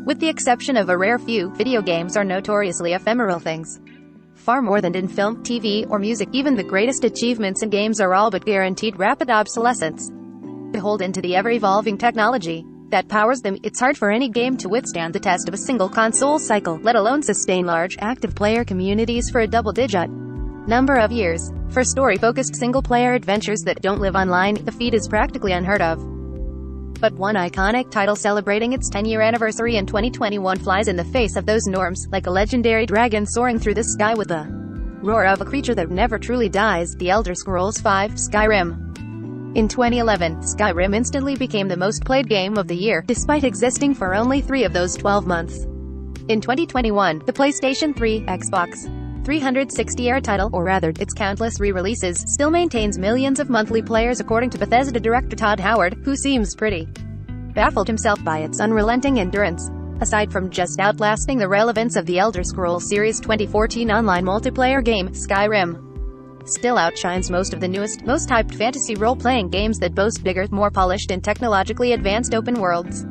With the exception of a rare few, video games are notoriously ephemeral things. Far more than in film, TV, or music, even the greatest achievements in games are all but guaranteed rapid obsolescence. Beholden to the ever-evolving technology that powers them, it's hard for any game to withstand the test of a single console cycle, let alone sustain large, active player communities for a double-digit number of years. For story-focused single-player adventures that don't live online, the feat is practically unheard of. But one iconic title celebrating its 10-year anniversary in 2021 flies in the face of those norms, like a legendary dragon soaring through the sky with the roar of a creature that never truly dies, The Elder Scrolls V: Skyrim. In 2011, Skyrim instantly became the most played game of the year, despite existing for only 3 of those 12 months. In 2021, the PlayStation 3, Xbox 360 title, or rather, its countless re-releases, still maintains millions of monthly players according to Bethesda director Todd Howard, who seems pretty baffled himself by its unrelenting endurance. Aside from just outlasting the relevance of the Elder Scrolls series' 2014 online multiplayer game, Skyrim still outshines most of the newest, most hyped fantasy role-playing games that boast bigger, more polished and technologically advanced open worlds.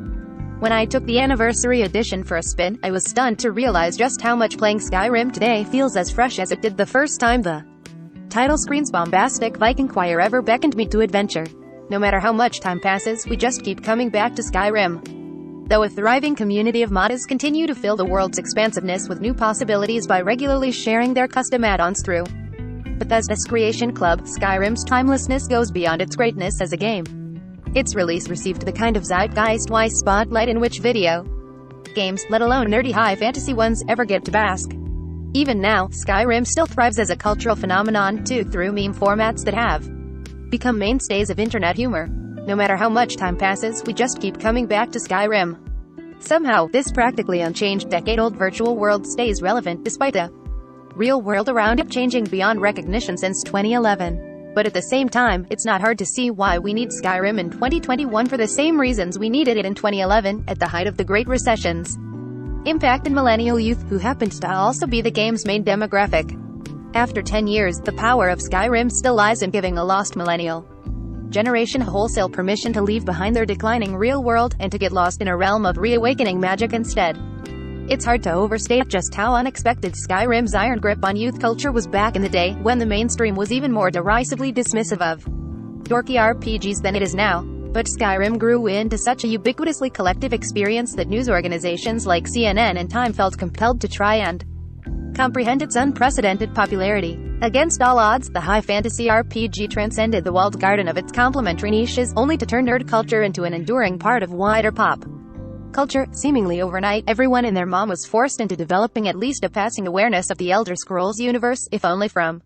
When I took the anniversary edition for a spin, I was stunned to realize just how much playing Skyrim today feels as fresh as it did the first time the title screen's bombastic Viking choir ever beckoned me to adventure. No matter how much time passes, we just keep coming back to Skyrim. Though a thriving community of modders continue to fill the world's expansiveness with new possibilities by regularly sharing their custom add-ons through Bethesda's Creation Club, Skyrim's timelessness goes beyond its greatness as a game. Its release received the kind of zeitgeist-wise spotlight in which video games, let alone nerdy high fantasy ones, ever get to bask. Even now, Skyrim still thrives as a cultural phenomenon, too, through meme formats that have become mainstays of internet humor. No matter how much time passes, we just keep coming back to Skyrim. Somehow, this practically unchanged decade-old virtual world stays relevant, despite the real world around it changing beyond recognition since 2011. But at the same time, it's not hard to see why we need Skyrim in 2021 for the same reasons we needed it in 2011, at the height of the Great Recession's impact in millennial youth, who happened to also be the game's main demographic. After 10 years, the power of Skyrim still lies in giving a lost millennial generation wholesale permission to leave behind their declining real world, and to get lost in a realm of reawakening magic instead. It's hard to overstate just how unexpected Skyrim's iron grip on youth culture was back in the day, when the mainstream was even more derisively dismissive of dorky RPGs than it is now. But Skyrim grew into such a ubiquitously collective experience that news organizations like CNN and Time felt compelled to try and comprehend its unprecedented popularity. Against all odds, the high fantasy RPG transcended the walled garden of its complementary niches, only to turn nerd culture into an enduring part of wider pop culture. Seemingly overnight, everyone and their mom was forced into developing at least a passing awareness of the Elder Scrolls universe, if only from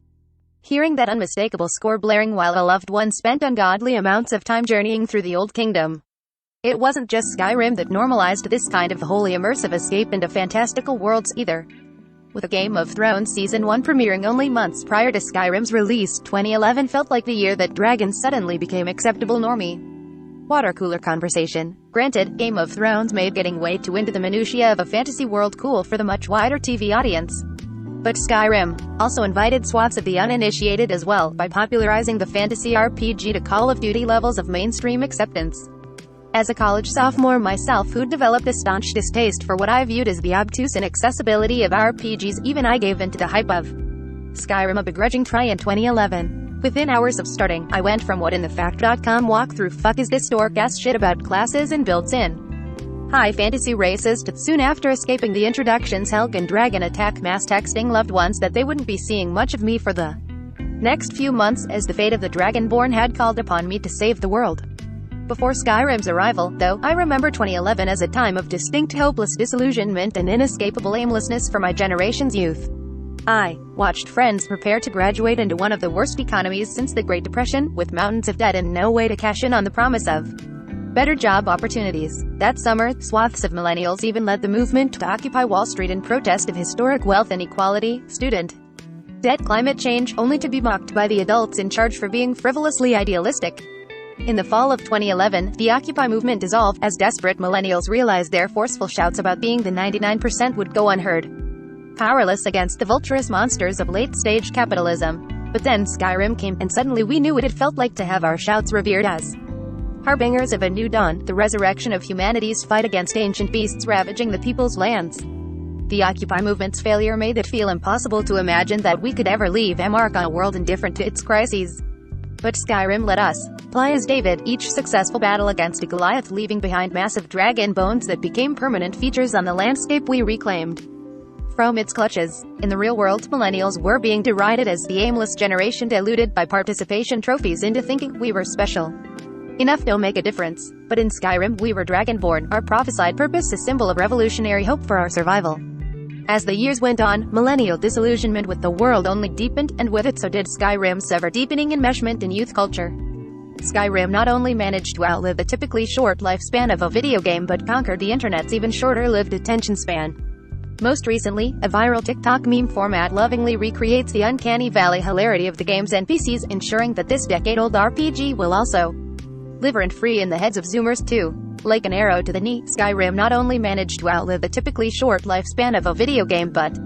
hearing that unmistakable score blaring while a loved one spent ungodly amounts of time journeying through the Old Kingdom. It wasn't just Skyrim that normalized this kind of wholly immersive escape into fantastical worlds either. With a Game of Thrones Season 1 premiering only months prior to Skyrim's release, 2011 felt like the year that dragons suddenly became acceptable normie water cooler conversation. Granted, Game of Thrones made getting way too into the minutiae of a fantasy world cool for the much wider TV audience. But Skyrim also invited swaths of the uninitiated as well, by popularizing the fantasy RPG to Call of Duty levels of mainstream acceptance. As a college sophomore myself who developed a staunch distaste for what I viewed as the obtuse inaccessibility of RPGs, even I gave in to the hype of Skyrim a begrudging try in 2011. Within hours of starting, I went from what in the fact.com walkthrough "fuck is this dork-ass shit about classes and built-in high fantasy races" to, soon after escaping the introductions, Helg and Dragon attack, mass texting loved ones that they wouldn't be seeing much of me for the next few months, as the fate of the Dragonborn had called upon me to save the world. Before Skyrim's arrival, though, I remember 2011 as a time of distinct hopeless disillusionment and inescapable aimlessness for my generation's youth. I watched friends prepare to graduate into one of the worst economies since the Great Depression, with mountains of debt and no way to cash in on the promise of better job opportunities. That summer, swaths of millennials even led the movement to occupy Wall Street in protest of historic wealth inequality, student debt, climate change, only to be mocked by the adults in charge for being frivolously idealistic. In the fall of 2011, the Occupy movement dissolved, as desperate millennials realized their forceful shouts about being the 99% would go unheard. Powerless against the vulturous monsters of late-stage capitalism. But then Skyrim came, and suddenly we knew what it felt like to have our shouts revered as harbingers of a new dawn, the resurrection of humanity's fight against ancient beasts ravaging the people's lands. The Occupy movement's failure made it feel impossible to imagine that we could ever leave a mark on a world indifferent to its crises. But Skyrim let us play as David, each successful battle against a Goliath leaving behind massive dragon bones that became permanent features on the landscape we reclaimed from its clutches. In the real world, millennials were being derided as the aimless generation deluded by participation trophies into thinking we were special enough to make a difference. But in Skyrim, we were dragonborn, our prophesied purpose a symbol of revolutionary hope for our survival. As the years went on, millennial disillusionment with the world only deepened, and with it so did Skyrim's ever-deepening enmeshment in youth culture. Skyrim not only managed to outlive the typically short lifespan of a video game but conquered the internet's even shorter-lived attention span. Most recently, a viral TikTok meme format lovingly recreates the uncanny valley hilarity of the game's NPCs, ensuring that this decade-old RPG will also live rent-free in the heads of Zoomers too. Like an arrow to the knee, Skyrim not only managed to outlive the typically short lifespan of a video game but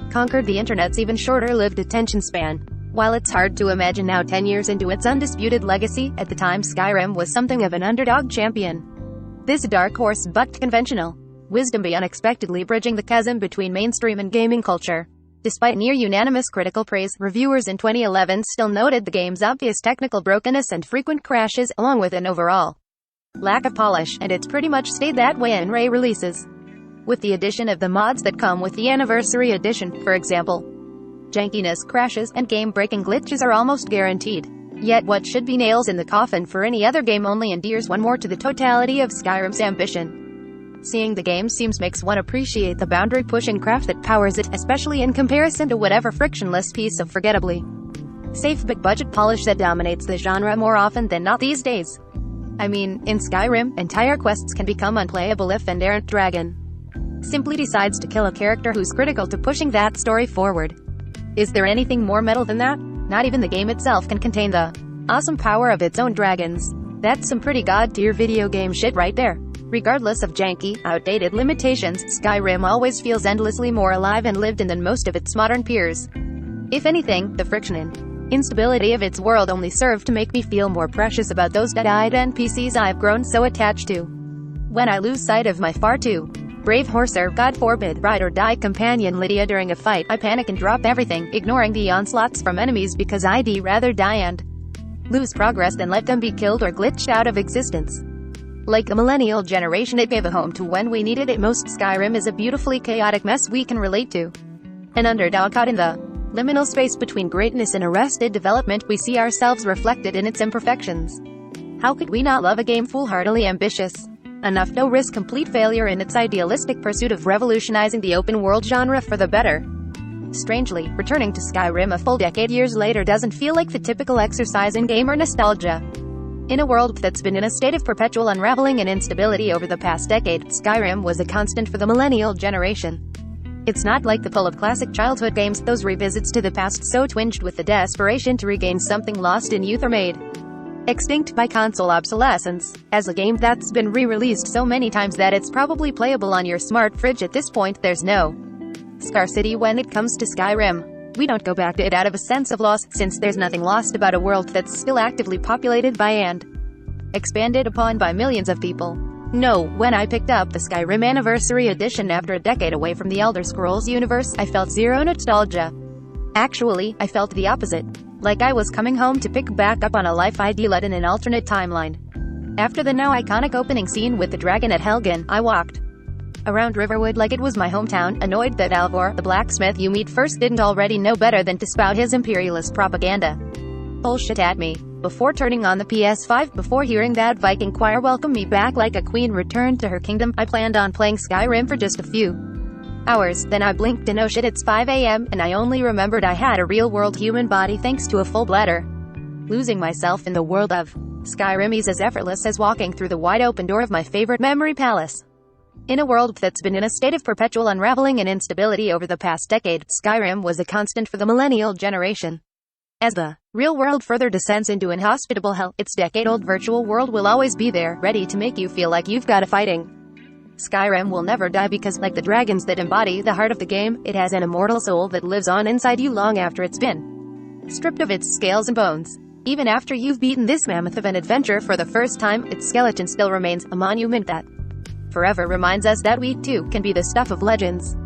conquered the internet's even shorter-lived attention span. While it's hard to imagine now 10 years into its undisputed legacy, at the time Skyrim was something of an underdog champion. This dark horse bucked conventional wisdom by unexpectedly bridging the chasm between mainstream and gaming culture. Despite near-unanimous critical praise, reviewers in 2011 still noted the game's obvious technical brokenness and frequent crashes, along with an overall lack of polish, and it's pretty much stayed that way in re-releases. With the addition of the mods that come with the Anniversary Edition, for example, jankiness, crashes, and game-breaking glitches are almost guaranteed. Yet what should be nails in the coffin for any other game only endears one more to the totality of Skyrim's ambition. Seeing the game makes one appreciate the boundary-pushing craft that powers it, especially in comparison to whatever frictionless piece of forgettably safe big-budget polish that dominates the genre more often than not these days. I mean, in Skyrim, entire quests can become unplayable if an errant dragon simply decides to kill a character who's critical to pushing that story forward. Is there anything more metal than that? Not even the game itself can contain the awesome power of its own dragons. That's some pretty god-tier video game shit right there. Regardless of janky, outdated limitations, Skyrim always feels endlessly more alive and lived in than most of its modern peers. If anything, the friction and instability of its world only serve to make me feel more precious about those dead-eyed NPCs I've grown so attached to. When I lose sight of my far too brave horse or, God forbid, ride-or-die companion Lydia during a fight, I panic and drop everything, ignoring the onslaughts from enemies because I'd rather die and lose progress than let them be killed or glitched out of existence. Like the millennial generation it gave a home to when we needed it most, Skyrim is a beautifully chaotic mess we can relate to. An underdog caught in the liminal space between greatness and arrested development, we see ourselves reflected in its imperfections. How could we not love a game foolhardily ambitious enough to risk complete failure in its idealistic pursuit of revolutionizing the open-world genre for the better? Strangely, returning to Skyrim a full decade years later doesn't feel like the typical exercise in gamer nostalgia. In a world that's been in a state of perpetual unraveling and instability over the past decade, Skyrim was a constant for the millennial generation. It's not like the pull of classic childhood games, those revisits to the past so twinged with the desperation to regain something lost in youth are made extinct by console obsolescence. As a game that's been re-released so many times that it's probably playable on your smart fridge at this point, there's no scarcity when it comes to Skyrim. We don't go back to it out of a sense of loss, since there's nothing lost about a world that's still actively populated by and expanded upon by millions of people. No, when I picked up the Skyrim Anniversary Edition after a decade away from the Elder Scrolls universe, I felt zero nostalgia. Actually, I felt the opposite. Like I was coming home to pick back up on a life I'd led in an alternate timeline. After the now iconic opening scene with the dragon at Helgen, I walked around Riverwood like it was my hometown, annoyed that Alvor, the blacksmith you meet first, didn't already know better than to spout his imperialist propaganda bullshit at me. Before turning on the PS5, before hearing that Viking choir welcome me back like a queen returned to her kingdom, I planned on playing Skyrim for just a few hours. Then I blinked and oh shit, it's 5 AM, and I only remembered I had a real-world human body thanks to a full bladder. Losing myself in the world of Skyrim is as effortless as walking through the wide-open door of my favorite memory palace. In a world that's been in a state of perpetual unraveling and instability over the past decade, Skyrim was a constant for the millennial generation. As the real world further descends into inhospitable hell, its decade-old virtual world will always be there, ready to make you feel like you've got a fighting. Skyrim will never die because, like the dragons that embody the heart of the game, it has an immortal soul that lives on inside you long after it's been stripped of its scales and bones. Even after you've beaten this mammoth of an adventure for the first time, its skeleton still remains a monument that forever reminds us that we, too, can be the stuff of legends.